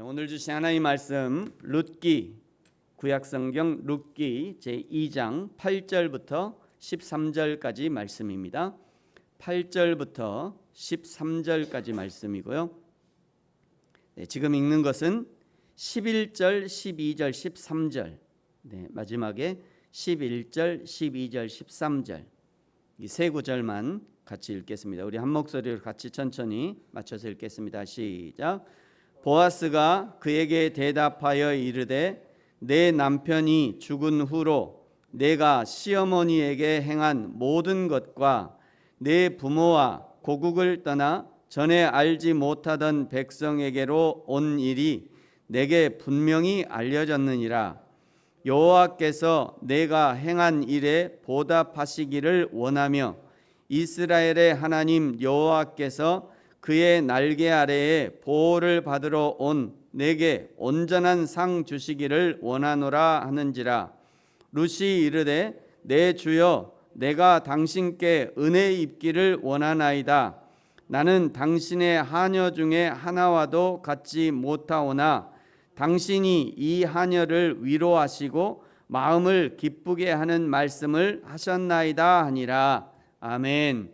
오늘 주신 하나님의 말씀 룻기 구약성경 룻기 제2장 8절부터 13절까지 말씀입니다. 8절부터 13절까지 말씀이고요. 지금 읽는 것은 11절, 12절, 13절 마지막에 11절, 12절, 13절 이 세 구절만 같이 읽겠습니다. 우리 한 목소리로 같이 천천히 맞춰서 읽겠습니다. 시작. 보아스가 그에게 대답하여 이르되 내 남편이 죽은 후로 내가 시어머니에게 행한 모든 것과 내 부모와 고국을 떠나 전에 알지 못하던 백성에게로 온 일이 내게 분명히 알려졌느니라. 여호와께서 내가 행한 일에 보답하시기를 원하며 이스라엘의 하나님 여호와께서 그의 날개 아래에 보호를 받으러 온 내게 온전한 상 주시기를 원하노라 하는지라. 룻이 이르되 내 주여 내가 당신께 은혜 입기를 원하나이다. 나는 당신의 하녀 중에 하나와도 같지 못하오나 당신이 이 하녀를 위로하시고 마음을 기쁘게 하는 말씀을 하셨나이다 하니라. 아멘.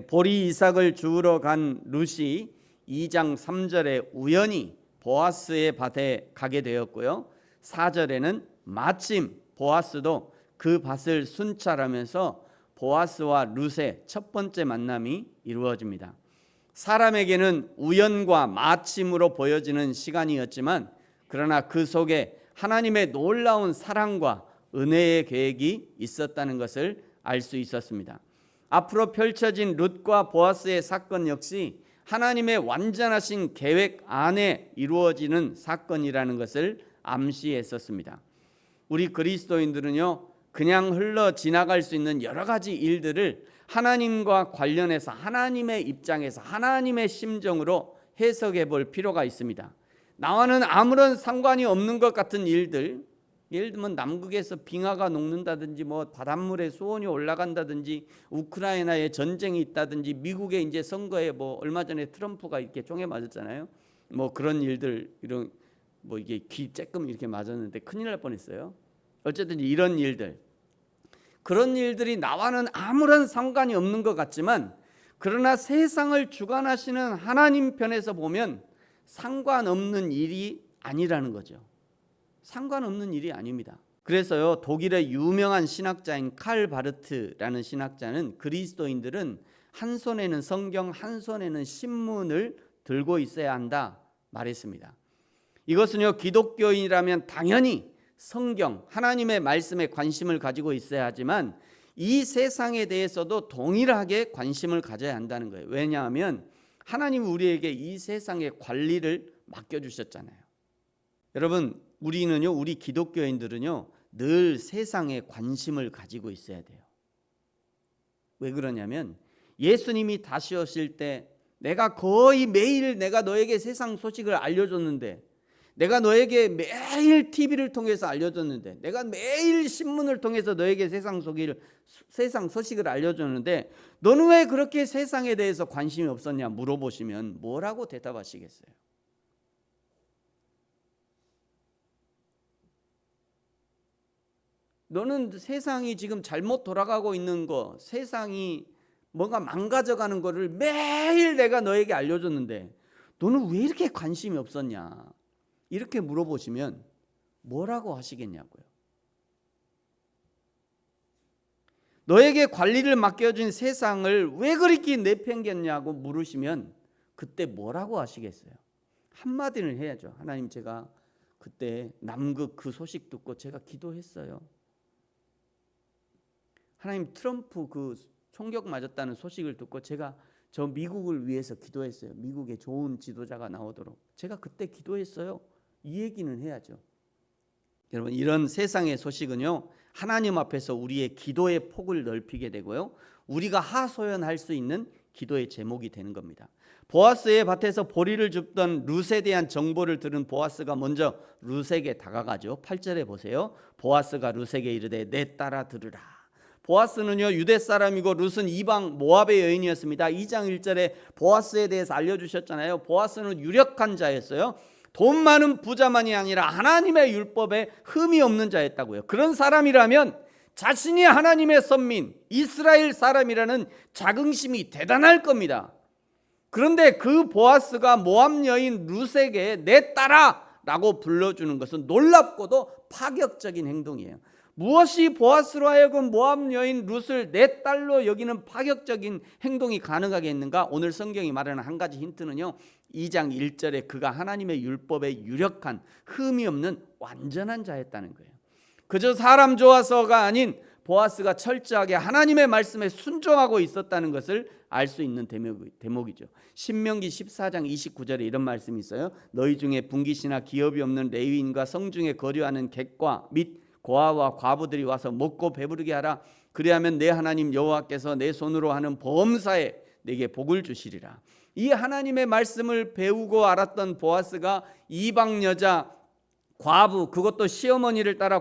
보리 이삭을 주우러 간 룻이 2장 3절에 우연히 보아스의 밭에 가게 되었고요. 4절에는 마침 보아스도 그 밭을 순찰하면서 보아스와 룻의 첫 번째 만남이 이루어집니다. 사람에게는 우연과 마침으로 보여지는 시간이었지만 그러나 그 속에 하나님의 놀라운 사랑과 은혜의 계획이 있었다는 것을 알 수 있었습니다. 앞으로 펼쳐진 룻과 보아스의 사건 역시 하나님의 완전하신 계획 안에 이루어지는 사건이라는 것을 암시했었습니다. 우리 그리스도인들은요, 그냥 흘러 지나갈 수 있는 여러 가지 일들을 하나님과 관련해서 하나님의 입장에서 하나님의 심정으로 해석해 볼 필요가 있습니다. 나와는 아무런 상관이 없는 것 같은 일들, 예를 들면 남극에서 빙하가 녹는다든지 바닷물에 수온이 올라간다든지 우크라이나에 전쟁이 있다든지 미국의 이제 선거에 얼마 전에 트럼프가 이렇게 총에 맞았잖아요. 그런 일들 이런 이게 귀 쬐끔 이렇게 맞았는데 큰일 날 뻔했어요. 어쨌든 이런 일들 그런 일들이 나와는 아무런 상관이 없는 것 같지만 그러나 세상을 주관하시는 하나님 편에서 보면 상관없는 일이 아니라는 거죠. 상관없는 일이 아닙니다. 그래서요, 독일의 유명한 신학자인 칼 바르트라는 신학자는 그리스도인들은 한 손에는 성경, 한 손에는 신문을 들고 있어야 한다 말했습니다. 이것은요, 기독교인이라면 당연히 성경, 하나님의 말씀에 관심을 가지고 있어야 하지만 이 세상에 대해서도 동일하게 관심을 가져야 한다는 거예요. 왜냐하면 하나님이 우리에게 이 세상의 관리를 맡겨주셨잖아요. 여러분, 우리 기독교인들은요, 늘 세상에 관심을 가지고 있어야 돼요. 왜 그러냐면 예수님이 다시 오실 때 내가 거의 매일 내가 너에게 세상 소식을 알려줬는데, 내가 너에게 매일 TV를 통해서 알려줬는데, 내가 매일 신문을 통해서 너에게 세상 소식을 알려줬는데 너는 왜 그렇게 세상에 대해서 관심이 없었냐 물어보시면 뭐라고 대답하시겠어요? 너는 세상이 지금 잘못 돌아가고 있는 거, 세상이 뭔가 망가져가는 거를 매일 내가 너에게 알려줬는데 너는 왜 이렇게 관심이 없었냐? 이렇게 물어보시면 뭐라고 하시겠냐고요. 너에게 관리를 맡겨준 세상을 왜 그렇게 내팽겼냐고 물으시면 그때 뭐라고 하시겠어요? 한마디는 해야죠. 하나님, 제가 그때 남극 그 소식 듣고 제가 기도했어요. 하나님, 트럼프 그 총격 맞았다는 소식을 듣고 제가 저 미국을 위해서 기도했어요. 미국에 좋은 지도자가 나오도록 제가 그때 기도했어요. 이 얘기는 해야죠. 여러분, 이런 세상의 소식은요, 하나님 앞에서 우리의 기도의 폭을 넓히게 되고요, 우리가 하소연할 수 있는 기도의 제목이 되는 겁니다. 보아스의 밭에서 보리를 줍던 룻에 대한 정보를 들은 보아스가 먼저 룻에게 다가가죠. 8절에 보세요. 보아스가 룻에게 이르되 내 딸아 들으라. 보아스는요, 유대 사람이고 룻은 이방 모압의 여인이었습니다. 2장 1절에 보아스에 대해서 알려주셨잖아요. 보아스는 유력한 자였어요. 돈 많은 부자만이 아니라 하나님의 율법에 흠이 없는 자였다고요. 그런 사람이라면 자신이 하나님의 선민, 이스라엘 사람이라는 자긍심이 대단할 겁니다. 그런데 그 보아스가 모압 여인 룻에게 내 딸아라고 불러주는 것은 놀랍고도 파격적인 행동이에요. 무엇이 보아스로 하여금 모압 여인 룻을 내 딸로 여기는 파격적인 행동이 가능하게 했는가? 오늘 성경이 말하는 한 가지 힌트는요, 2장 1절에 그가 하나님의 율법에 유력한 흠이 없는 완전한 자였다는 거예요. 그저 사람 좋아서가 아닌 보아스가 철저하게 하나님의 말씀에 순종하고 있었다는 것을 알 수 있는 대목이죠. 신명기 14장 29절에 이런 말씀이 있어요. 너희 중에 분깃이나 기업이 없는 레위인과 성중에 거류하는 객과 및 고아와 과부들이 와서 먹고 배부르게 하라. 그리하면 내 하나님 여호와께서 내 손으로 하는 범사에 내게 복을 주시리라. 이 하나님의 말씀을 배우고 알았던 보아스가 이방 여자 과부, 그것도 시어머니를 따라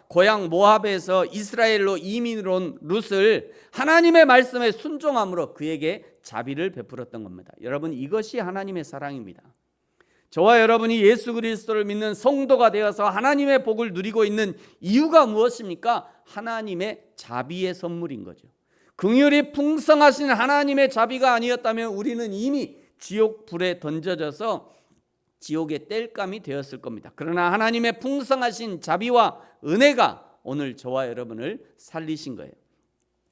고향 모압에서 이스라엘로 이민으로 온 룻을 하나님의 말씀에 순종함으로 그에게 자비를 베풀었던 겁니다. 여러분, 이것이 하나님의 사랑입니다. 저와 여러분이 예수 그리스도를 믿는 성도가 되어서 하나님의 복을 누리고 있는 이유가 무엇입니까? 하나님의 자비의 선물인 거죠. 긍휼이 풍성하신 하나님의 자비가 아니었다면 우리는 이미 지옥 불에 던져져서 지옥의 땔감이 되었을 겁니다. 그러나 하나님의 풍성하신 자비와 은혜가 오늘 저와 여러분을 살리신 거예요.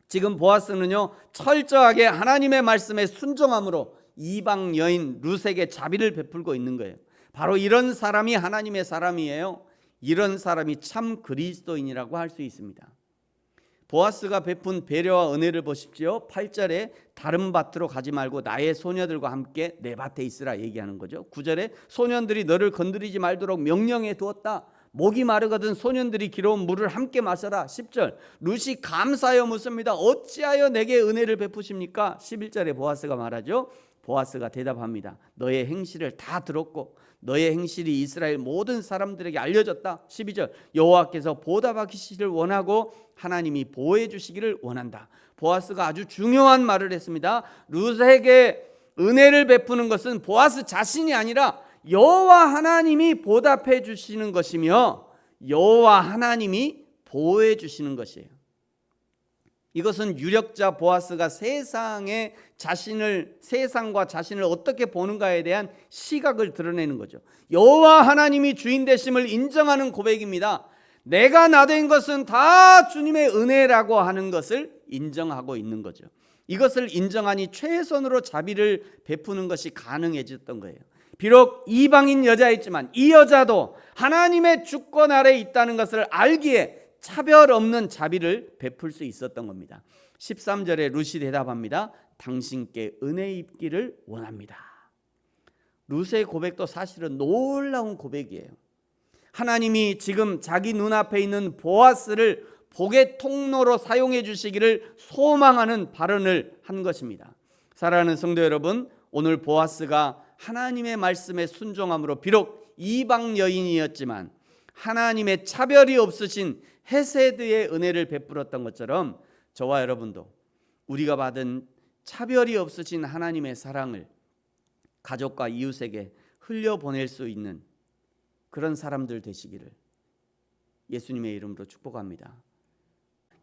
지금 보아스는요, 철저하게 하나님의 말씀에 순종함으로 이방 여인 룻에게 자비를 베풀고 있는 거예요. 바로 이런 사람이 하나님의 사람이에요. 이런 사람이 참 그리스도인이라고 할 수 있습니다. 보아스가 베푼 배려와 은혜를 보십시오. 8절에 다른 밭으로 가지 말고 나의 소녀들과 함께 내 밭에 있으라 얘기하는 거죠. 9절에 소년들이 너를 건드리지 말도록 명령해 두었다. 목이 마르거든 소년들이 길어온 물을 함께 마셔라. 10절 룻이 감사하여 묻습니다. 어찌하여 내게 은혜를 베푸십니까? 11절에 보아스가 말하죠. 보아스가 대답합니다. 너의 행실을 다 들었고 너의 행실이 이스라엘 모든 사람들에게 알려졌다. 12절 여호와께서 보답하시기를 원하고 하나님이 보호해 주시기를 원한다. 보아스가 아주 중요한 말을 했습니다. 룻에게 은혜를 베푸는 것은 보아스 자신이 아니라 여호와 하나님이 보답해 주시는 것이며 여호와 하나님이 보호해 주시는 것이에요. 이것은 유력자 보아스가 세상과 자신을 어떻게 보는가에 대한 시각을 드러내는 거죠. 여호와 하나님이 주인 되심을 인정하는 고백입니다. 내가 나 된 것은 다 주님의 은혜라고 하는 것을 인정하고 있는 거죠. 이것을 인정하니 최선으로 자비를 베푸는 것이 가능해졌던 거예요. 비록 이방인 여자였지만 이 여자도 하나님의 주권 아래 있다는 것을 알기에 차별 없는 자비를 베풀 수 있었던 겁니다. 13절에 룻이 대답합니다. 당신께 은혜 입기를 원합니다. 룻의 고백도 사실은 놀라운 고백이에요. 하나님이 지금 자기 눈앞에 있는 보아스를 복의 통로로 사용해 주시기를 소망하는 발언을 한 것입니다. 사랑하는 성도 여러분, 오늘 보아스가 하나님의 말씀에 순종함으로 비록 이방 여인이었지만 하나님의 차별이 없으신 헤세드의 은혜를 베풀었던 것처럼 저와 여러분도 우리가 받은 차별이 없으신 하나님의 사랑을 가족과 이웃에게 흘려보낼 수 있는 그런 사람들 되시기를 예수님의 이름으로 축복합니다.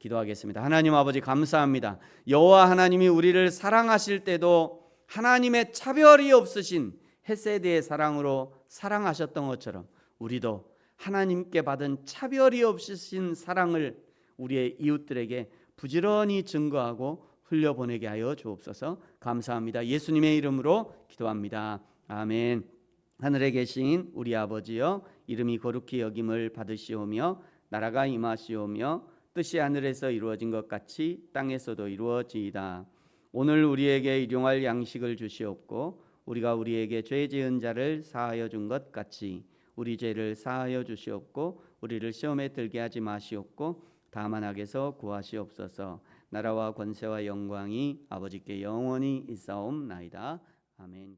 기도하겠습니다. 하나님 아버지 감사합니다. 여호와 하나님이 우리를 사랑하실 때도 하나님의 차별이 없으신 헤세드의 사랑으로 사랑하셨던 것처럼 우리도 하나님께 받은 차별이 없으신 사랑을 우리의 이웃들에게 부지런히 증거하고 흘려보내게 하여 주옵소서. 감사합니다. 예수님의 이름으로 기도합니다. 아멘. 하늘에 계신 우리 아버지여, 이름이 거룩히 여김을 받으시오며 나라가 임하시오며 뜻이 하늘에서 이루어진 것 같이 땅에서도 이루어지이다. 오늘 우리에게 일용할 양식을 주시옵고 우리가 우리에게 죄 지은 자를 사하여 준 것 같이 우리 죄를 사하여 주시옵고 우리를 시험에 들게 하지 마시옵고 다만 악에서 구하시옵소서. 나라와 권세와 영광이 아버지께 영원히 있사옵나이다. 아멘.